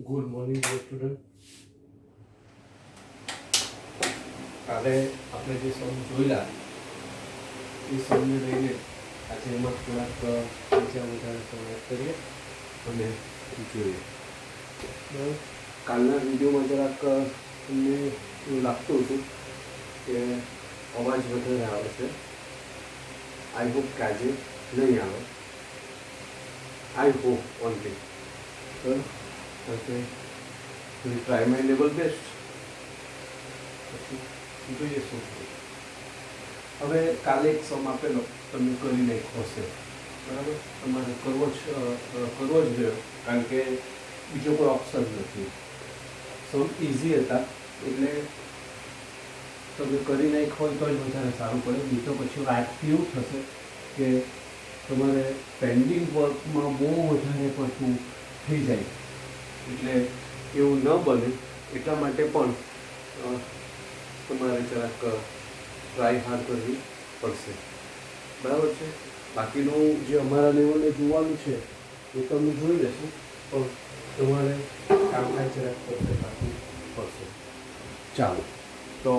Good morning dear student. કાલે આપણે જે સમ જોયેલા એ સમને લઈને આજે એમાં થોડાક બીજા વધારે સમ એડ કરીએ અને જોઈએ. બરાબર. કાલના વિડીયોમાં જરાક તમને એવું લાગતું હતું કે અવાજ વધારે આવે છે. આઈ હોપ કે આજે નહીં આવે. I hope only. બરાબર. Okay. Will try my level best. પછી જોઈએ શું થાય. હવે કાલે એક સમ આપેલો તમે કરી નાખ્યો હશે. બરાબર. તમારે કરવો જ રહ્યો કારણ કે બીજો કોઈ ઓપ્શન નથી. સમ ઇઝી હતા એટલે તમે કરી નાખ્યો હોય તો જ વધારે સારું પડે. નહીં તો પછી વાતથી એવું થશે કે તમારે પેન્ડિંગ વર્કમાં બહુ વધારે પડતું થઈ જાય. એટલે એવું ન બને એટલા માટે પણ તમારે જરાક ટ્રાય હાર્ડ કરવી પડશે. બરાબર છે. બાકીનું જે અમારા લેવલે જોવાનું છે એ તમે જોઈ લેશો પણ તમારે કામકાજ જરાક પરફેક્ટ રાખવું પડશે. ચાલો તો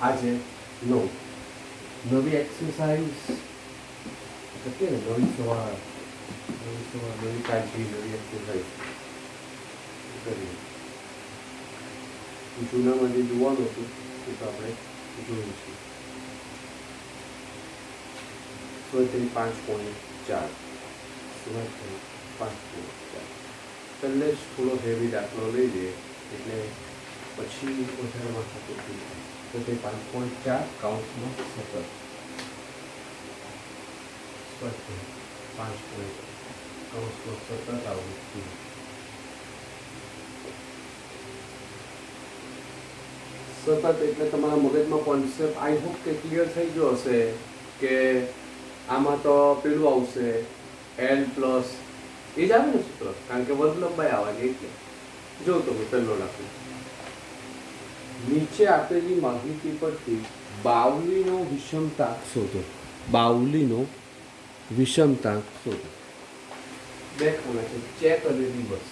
આજે નવી એક્સરસાઇઝ એટલે નવી સવાર નવી તાજગી નવી એક્સરસાઇઝ કરીએ. જૂનામાં જે જોવાનું હતું એ તો આપણે જોયું છે. સ્વતંત્ર 5.4 પહેલે જ થોડો હેવી દાખલો લઈ લઈએ એટલે પછી વધારે માથાકૂટ થઈ જાય. તો તે 5.4 કાઉન્સમાં સતત 5 કાઉન્સમાં સતત આવૃત્તિ. સતત એટલે તમારા મગજમાં કોન્સેપ્ટ આઈ હોપ કે ક્લિયર થઈ ગયો હશે કે આમાં તો પેલું આવશે એલ પ્લસ એ જ આવે ને સૂત્ર, કારણ કે વર્ગ લંબાઈ આવવાની. એટલે જો તમે પહેલો દાખલો નીચે આપેલી માહિતી પરથી બાવલીનો વિષમતાંક શોધો. બાવલીનો વિષમતાંક શોધો. બે ખૂણા છે, ચેક અને રિવર્સ.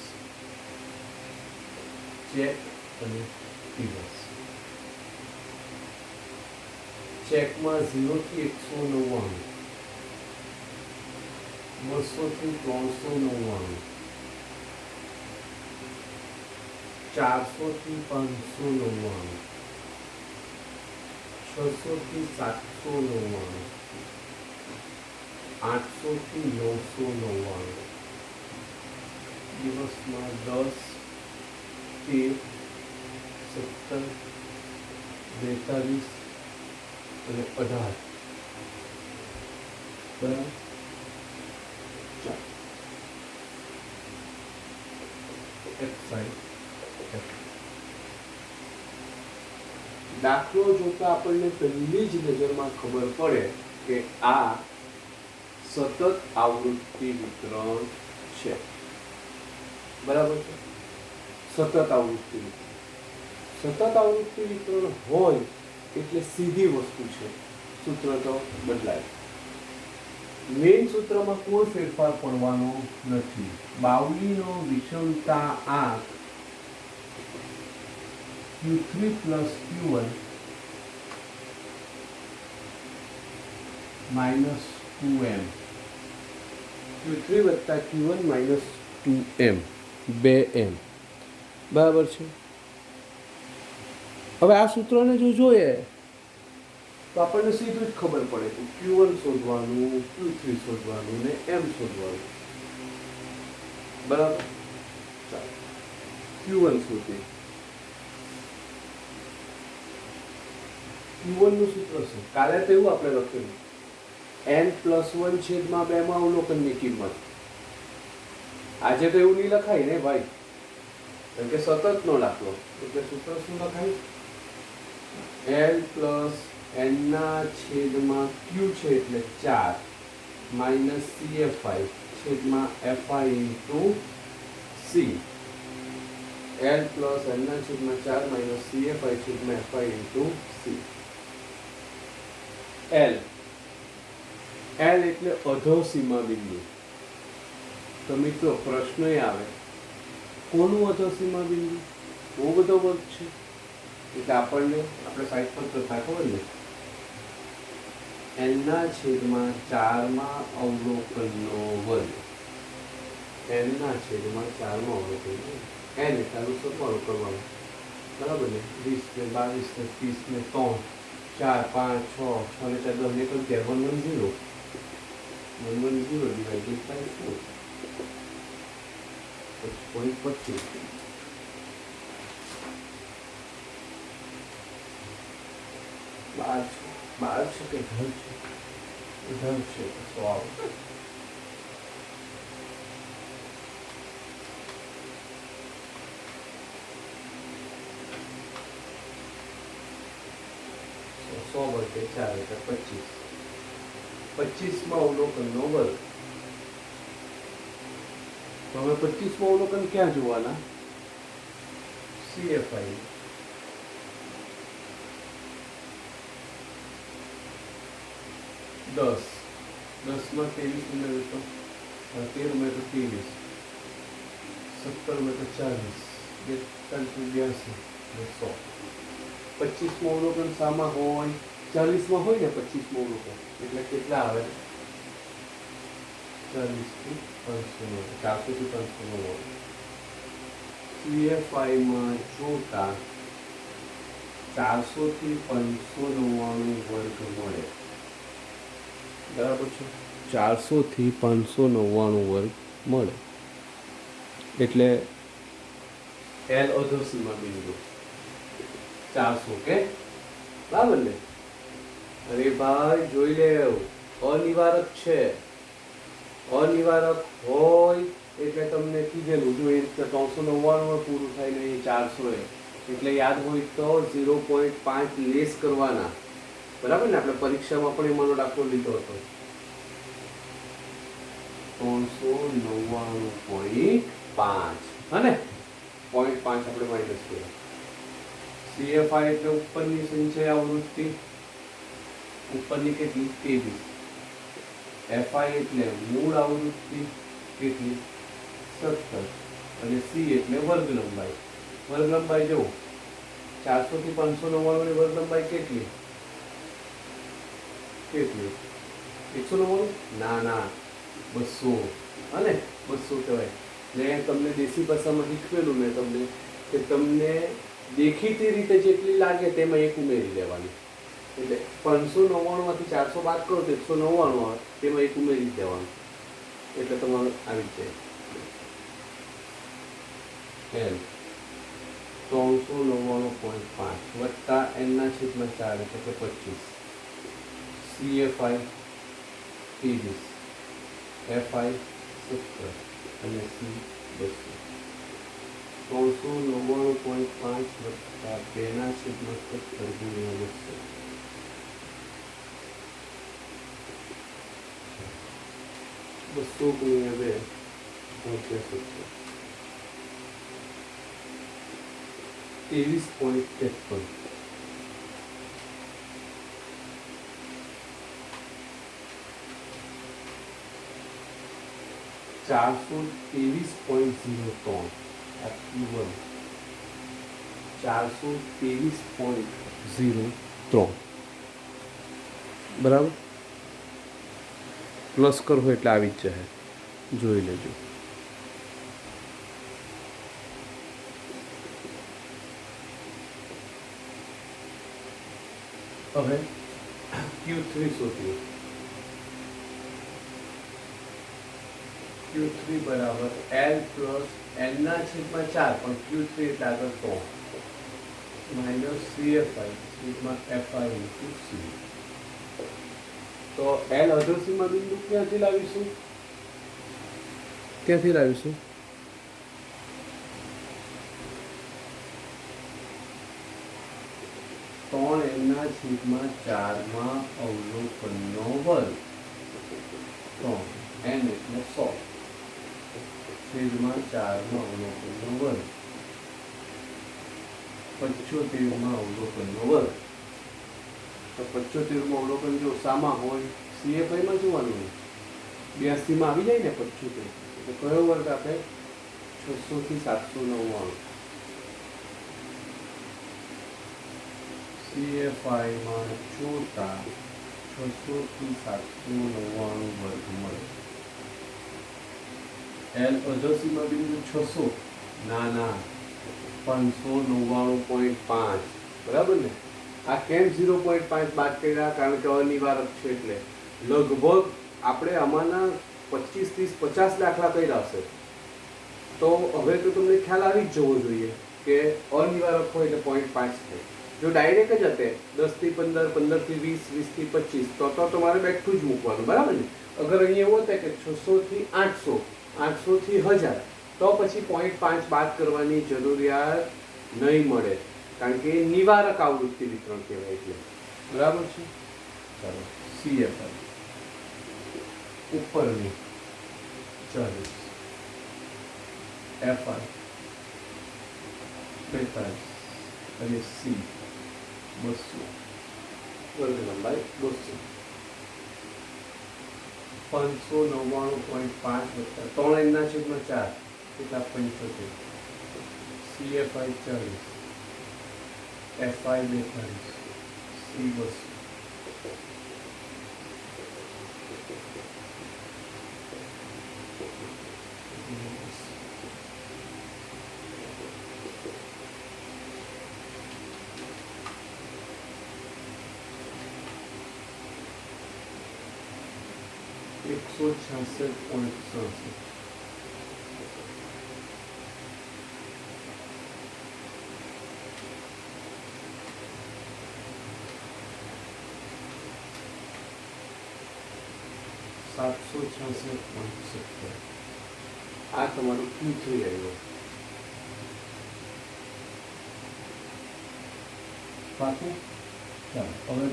ચેક અને રિવર્સ. ચેકમાં 0 થી 199, 200 થી 399, 400 થી 599, 600 થી 799, 800 થી 999. દિવસમાં 10, 13, 17, 42 અને 18. બરાબર. ચાલો દાખલો જોતા આપણને પહેલી જ નજરમાં ખબર પડે કે આ સતત આવૃત્તિ વિતરણ છે. બરાબર છે. સતત આવૃત્તિ વિતરણ. સતત આવૃત્તિ વિતરણ હોય એટલે સીધી વસ્તુ છે, સૂત્ર તો બદલાય. મેઇન સૂત્રમાં કોઈ ફેરફાર પડવાનો નથી. બાવલીનો વિષમતાંક Q3 plus Q1 minus 2m. Q3 વત્તા Q1 minus 2m, 2m. બરાબર છે. હવે આ સૂત્રને જો જોઈએ તો આપણને સીધું જ ખબર પડે કે Q1 શોધવાનું, Q3 શોધવાનું ને M શોધવાનું. બરાબર. ચાલો Q1 શોધીએ. Q1 નું સૂત્ર છે કાલે તો એવું આપણે લખેલું n+1/2 માં અવલોકનની કિંમત. આજે તો એવું નહીં લખાય ને ભાઈ, કારણ કે સતત નો દાખલો એટલે સૂત્ર શું લખાય? l પ્લસ n/q છે એટલે 4 માઇનસ CFI છેદમાં FI into C. l plus n/4 minus CFI છેદમાં FI ઇન્ટુ C. L એટલે અધો સીમા બિંદુ. તો મિત્રો પ્રશ્ન એ આવે કોનું અધોસીમા બિંદુ? બહુ બધો વર્ગ છે એટલે આપણે સાઈડ પર તો થાય ખબર ને, એનના છેદમાં 4માં અવલોકનનો વર્ગ. એનના છેદમાં 4માં અવલોકનનો એન એટલે સરવાળો કરવાનો, બરાબર ને? 20 ને 22 ને 30 ને 3 4 5 6 6 ને 4 10 ને 11 110 ડિવાઇડેડ બાય 4 25. બાર છે કે ઘર છે? ઘર છે તો 100 આવશે. સો વર્ગે 4 એટલે 25. 25માં અવલોકનનો વર્ગ. તો હવે 25માં અવલોકન ક્યાં જોવાના? CFI. દસ માં 23 ઉમેરો તો 13 ઉમેરો તો 23, 17 ઉમેરો તો 40, 42 100. 25માં અવલોકન શામાં હોય? 40માં હોય ને 25માં અવલોકન એટલે કેટલા આવે? 40 થી 500, 400 થી 500 હોય. CFI માં જોતા 400 થી 599 વર્ગ મળે, બરાબર છે? 400 થી 599 વર્ગ મળે એટલે એલ અધોસીમા બિંદુ 400 કે, બરાબર ને? અરે ભાઈ જોઈ લે, અનિવારક છે. અનિવારક હોય એટલે તમને કીધેલું, જો એ 399 પૂરું થાય ને એ 400 એટલે યાદ હોય તો 0.5 લેસ કરવાના, બરાબર ને? આપણે પરીક્ષામાં પણ એમાંનો દાખલો લીધો હતો. 399.5 અને 0.5 આપણે માઇનસ કર્યા. CFI એટલે ઉપરની સંચય આવૃત્તિ, ઉપરની કેટલી? 23. FI એટલે મૂળ આવૃત્તિ કેટલી? 17. અને C એટલે વર્ગ લંબાઈ. વર્ગ લંબાઈ જો 400 થી 599 ની વર્ગ લંબાઈ કેટલી? 199? ના 200. અને 200 કહેવાય. ને તમને દેશી ભાષામાં શીખવેલું મેં તમને કે તમને દેખીતી રીતે જેટલી લાગે તેમાં એક ઉમેરી દેવાની. એટલે 599 માંથી 400 બાદ કરો તો 199 આવે, તેમાં એક ઉમેરી દેવાનું એટલે તમારું આવી જાય L 399.5 વત્તા એનના છેદમાં 4 એટલે કે 25. CFI 30, FI 17 અને C 200. 399.5 વત્તા 2 છેદમાં 17 ગુણ્યા 200. 200 ગુણ્યા 2 17. 23.53. ચારસો 23.03 આ Q1 423.03 બરાબર. પ્લસ કરવો એટલે આવી જ જાય, જોઈ લેજો. હવે Q3 શોધીએ. Q3 બરાબર L પ્લસ N ના છેદમાં 4 પણ Q3 એટલે આગળ 3 માઇનસ CFI છેદમાં FI ઇન્ટુ C. તો L અધોસીમા બિંદુ ક્યાંથી લાવીશું? 3 ના છેદમાં 4માં અવલોકનનો વર્ગ. 3 N એટલે 100 છેદમાં 4માં અવલોકનનો વર્ગ 75માં અવલોકનનો વર્ગ. તો 75માં અવલોકન જો શામાં હોય? CFI માં જોવાનું હોય. 82 માં આવી જાય ને 75 એટલે કયો વર્ગ આપે? 6 600 થી 799 CFI માં જોતા 600 થી 799 વર્ગમૂળ L અધસીમા બિંદુ 600 ના 599.5 બરાબર ને આ કેમ 0.5 બાદ કર્યા કારણ કે અનિવારક છે એટલે લગભગ આપણે આમાંના 25 30 50 દાખલા કર્યા હશે તો હવે તો તમને ખ્યાલ આવી જ જવો જોઈએ કે અનિવારક હોય એટલે 0.5 થાય જો ડાયરેક્ટ જ હતે 10 થી 15 15 થી 20 20 થી 25 તો તમારે બેઠું જ મૂકવાનું બરાબર ને અગર અહીંયા એવું થાય કે 600 થી 800 800 થી 1000 તો પછી 0.5 બાદ કરવાની જરૂરિયાત નહીં મળે કારણ કે નિવારક આવૃત્તિ વિતરણ કહેવાય એટલે બરાબર છે ચાલો CFI ઉપરની 40 FI 45 અને C 200 વર્ગ લંબાઈ 200 599.5 વત્તા 3 ના છેદમાં 4 કેટલા 75 CFI 40 FI 42 C 200 166.67 766.70 આ તમારું Q3 આવ્યો પાકું ચાલો હવે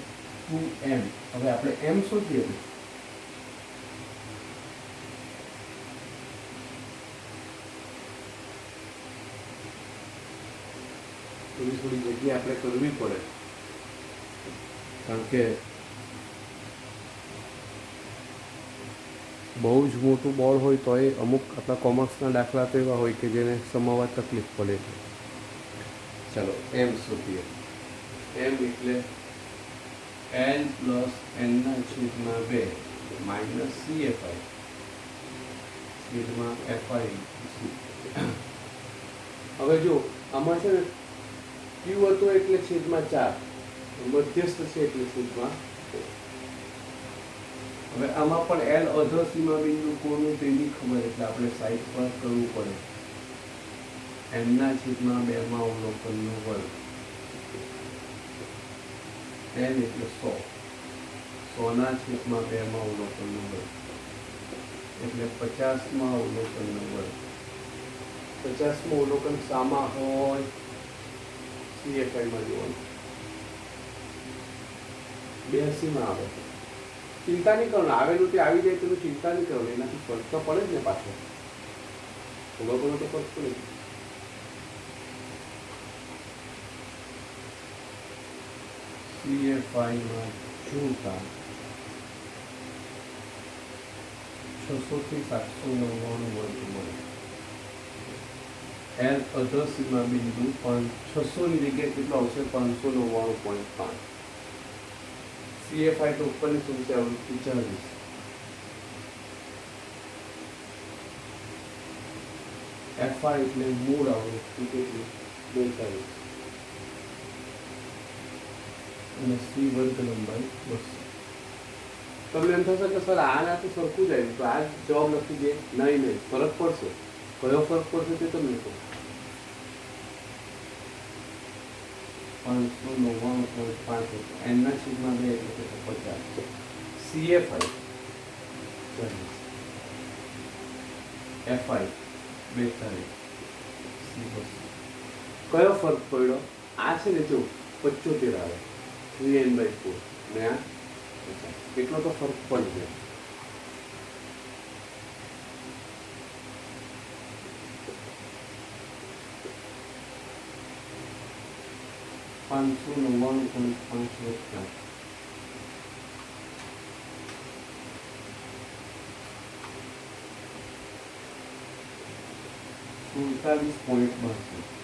2M હવે આપણે M શોધીએ થોડી જગ્યા આપણે કરવી પડે કારણ કે બહુ જ મોટું બોર્ડ હોય તો એ અમુક આપણા કોમર્સના દાખલા તો એવા હોય કે જેને સમાવવા તકલીફ પડે છે ચાલો એમ શોધીએ એમ એટલે L plus N/2 minus CFI છેદમાં FI હવે જો આમાં છે ને Q હતો એટલે છેદમાં 4 મધ્યસ્થ છે એટલે છેદમાં હવે આમાં પણ L અધસીમા બિંદુ કોનું તેની ખબર એટલે આપણે સાઈડ પર કરવું પડે n/2 માં અવલોકનનો વર્ગ n એટલે 100 100/2 માં અવલોકનનો વર્ગ એટલે 50 માં અવલોકનનો વર્ગ 50 માં અવલોકન સામા હોય CFI માં જોવાનું 82 માં આવે ચિંતા નહીં કરવાનું આવેલું તે આવી જાય તો ચિંતા નહીં કરવાની એનાથી ફરક તો પડે જ ને પાછો થોડો ઘણો તો ફરક પડે CFI માં જોતા 600 થી 799 વર્ગ મળે L અધસીમા બિંદુ પણ 600 ની જગ્યાએ કેટલો આવશે 599.5 CFI તો ઉપરની સંખ્યા આવૃત્તિ 40 FI એટલે મૂળ આવૃત્તિ કેટલી 42 અને C વર્ગ લંબાઈ 200 તમને એમ થશે કે સર આનાથી સરખું જાય તો આ જવાબ લખી દે નહીં ફરક પડશે કયો ફરક પડશે તે તમને કહું 599.5 n/2 એટલે 50 CFI 40 FI 42 C 200 કયો ફરક પડ્યો આ છે ને જો 75 આવે 3n/4 ને આ 50 એટલો તો ફરક પડશે $599.5 100 47.82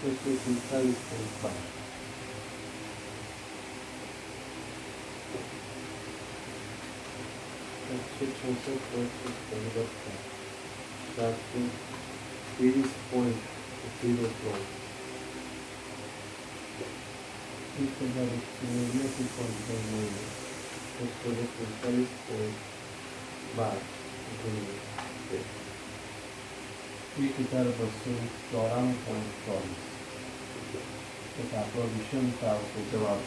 147.5 166.73 430.03 1294.24 એક આપણો વિષમતા આવશે જવાબ.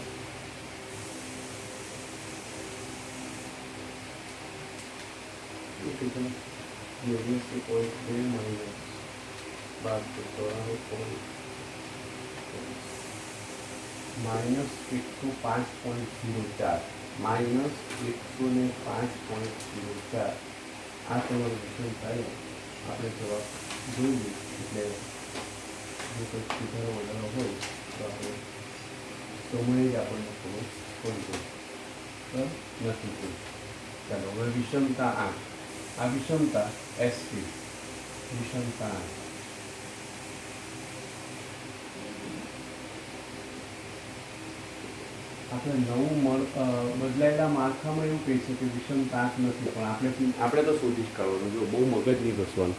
માઇનસ 105.04 માઇનસ 105.04 આ તમારો વિષમ થાય. આપણે જવાબ જોઈએ એટલે જો કોઈ સુધારો વધારો હોય તો આપણે સમયે જ આપણને ખબર પડી જાય. નથી થઈ. ચાલો હવે વિષમતા આ વિષમતા એસપી વિષમતા આપણે નવું બદલાયેલા માળખામાં એવું કહી છે કે વિષમતા નથી, પણ આપણે તો શોધી જ કાઢવાનું. જો બહુ મગજ નહીં ઘસવાનું,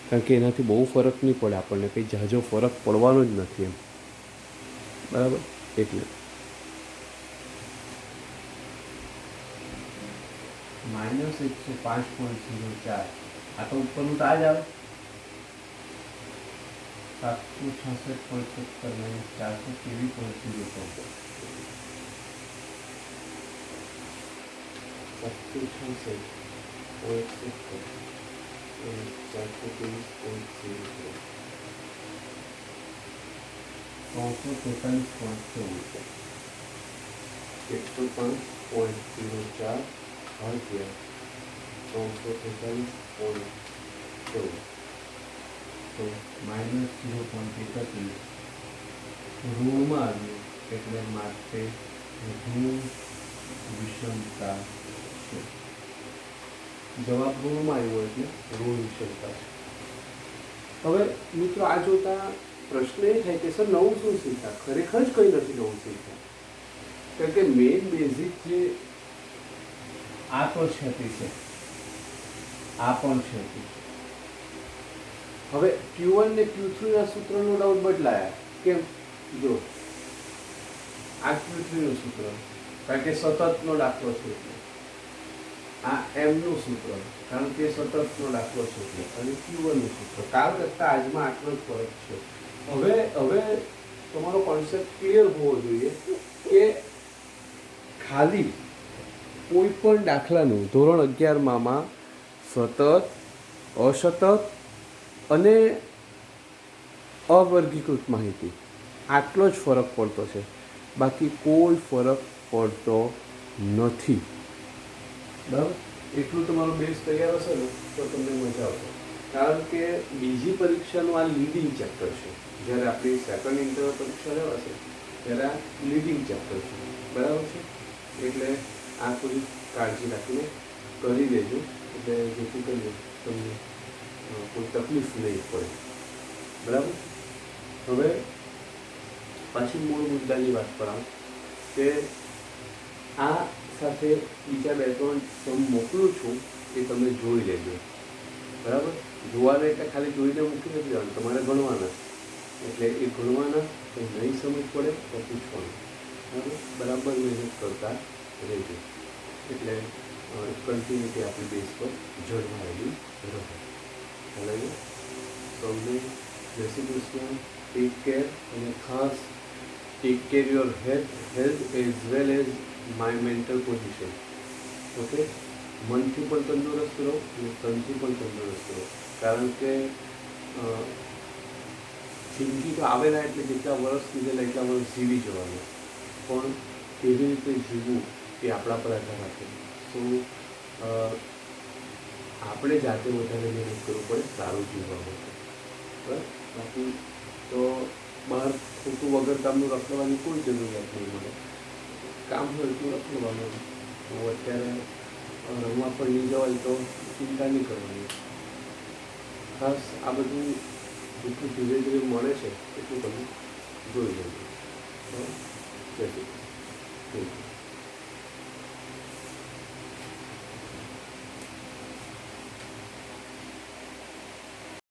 કારણ કે એનાથી બહુ ફરક નહીં પડે આપણને, કંઈ ઝાઝો ફરક પડવાનો જ નથી એમ. બરાબર. એટલે માઇનસ 105.04 આ તો ઉપરનું તો આ જ આવે. 766.70 માઇનસ 423.04 તો માઇનસ 0.31 ઋણમાં આવ્યું એટલે માટે ઋણ વિષમતા છે. જવાબ ઋણમાં આવ્યો એટલે ઋણ વિષમતા છે. હવે મિત્રો આ જોતા પ્રશ્ન એ થાય કે સર નવું શું શીખ્યા? ખરેખર જ કંઈ નથી નવું શીખ્યા, કારણ કે મેઇન બેઝિક જે આ તો છે તે છે, આ પણ છે તે. હવે Q1 ને Q3 ના સૂત્રનો ડાઉટ બદલાયા. કેમ? જો આ Q3 નું સૂત્ર, કારણ કે સતતનો દાખલો છે એટલે આ M નું સૂત્ર, કારણ કે સતતનો દાખલો છે એટલે, અને Q1 નું સૂત્ર. કાલ કરતા આજમાં આટલો જ ફરક છે. હવે તમારો કોન્સેપ્ટ ક્લિયર હોવો જોઈએ કે ખાલી કોઈ પણ દાખલાનું ધોરણ 11માં સતત, અસતત અને અવર્ગીકૃત માહિતી આટલો જ ફરક પડતો છે, બાકી કોઈ ફરક પડતો નથી. બરાબર. એટલું તમારો બેઝ તૈયાર હશે ને તો તમને મજા આવશે, કારણ કે બીજી પરીક્ષાનું આ લીડિંગ ચેપ્ટર છે. જ્યારે આપણી સેકન્ડ ઇન્ટરનલ પરીક્ષા લેવાશે ત્યારે આ લીડિંગ ચેપ્ટર છે. બરાબર છે. એટલે આ થોડી કાળજી રાખીને કરી દેજો, એટલે જેથી કરીને તમને કોઈ તકલીફ નહીં પડે. બરાબર. હવે પાછી મૂળ મુદ્દાની વાત પર આવું કે આ સાથે બીજા 2-3 સમ મોકલું છું એ તમે જોઈ લેજો. બરાબર. જોવાને એટલે ખાલી જોઈને મૂકી નથી દેવાનું, તમારે ગણવાના. એટલે એ ગણવાના, તો નહીં સમજ પડે તો પૂછવાનું. બરાબર મહેનત કરતા રહેજો, એટલે કન્ટિન્યુટી આપણી બેઝ પર જળવાયેલી રહે. ચાલો તમને જય શ્રી કૃષ્ણ. ટેક કેર, અને ખાસ take care your health as well as my mental position. Okay. મનથી પણ તંદુરસ્ત રહો અને તનથી પણ તંદુરસ્ત રહો, કારણ કે જિંદગી તો આવેલા એટલે જેટલા વર્ષ કીધેલા એટલા વર્ષ જીવી જવાના, પણ કેવી રીતે જીવવું એ આપણા પર આધાર રાખે. તો આપણે જાતે વધારે મહેનત કરવું પડે સારું જીવવા માટે. બરાબર. બાકી તો બહાર ખોટું વગર કામનું રખડવાની કોઈ જરૂરિયાત નહીં મળે. કામ હોય એટલું રખડવાનું. તો અત્યારે રમવા પણ નહીં જવાય તો ચિંતા નહીં કરવાની. ખાસ આ બધું જેટલું ધીરે ધીરે મળે છે એટલું તમે જોઈ લેજો. જય શ્રી કૃષ્ણ.